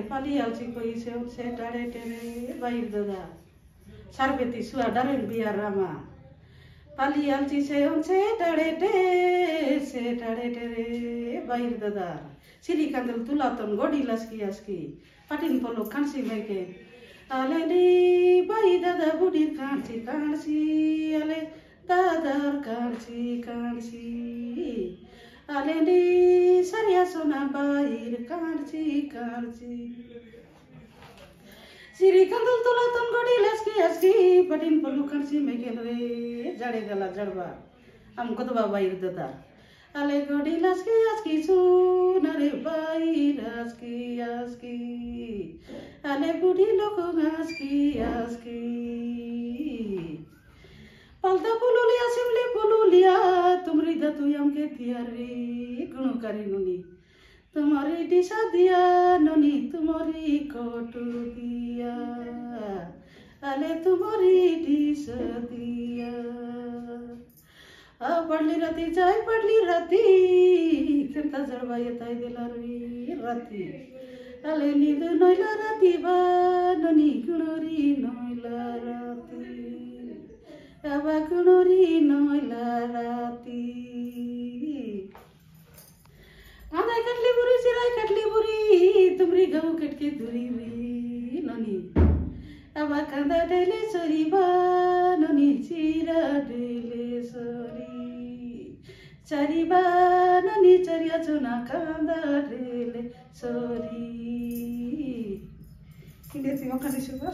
palialci koi se tare tere bair dada sarbeti sua daren biar rama palialci se tare tere bair dada siri kandel tulaton godi aski patin polo kansi meke ale ni bai dada budir kansi ale dadar kansi ale ni saria sona bair kansi siri kandel tulaton godi aski patin polo kansi meke re jade gala jadba am kodba bair dada ale godi aski sunare bair aski ale budi loko aski palta pululia simli pululia tumri datu yang ke tiari gunukari nuni tumari disa dia nuni tumari kotu dia ale tumari disa dia पढ़ली राती जाय पढ़ली राती Kenta जड़वा येताय दिलारी राती अले नींद नोइला राती बा ननी गुणोरी नोइला राती अबा गुणोरी नोइला राती आदाय कटली बुरी सिराय कटली बुरी तुमरी गऊ कटके दुरी री ननी अबा कंदा डेले सोरी बा ननी चिरा डेले sorry Cariba nani caria cuna kanda dele sorry. Ini terima kasih sudah.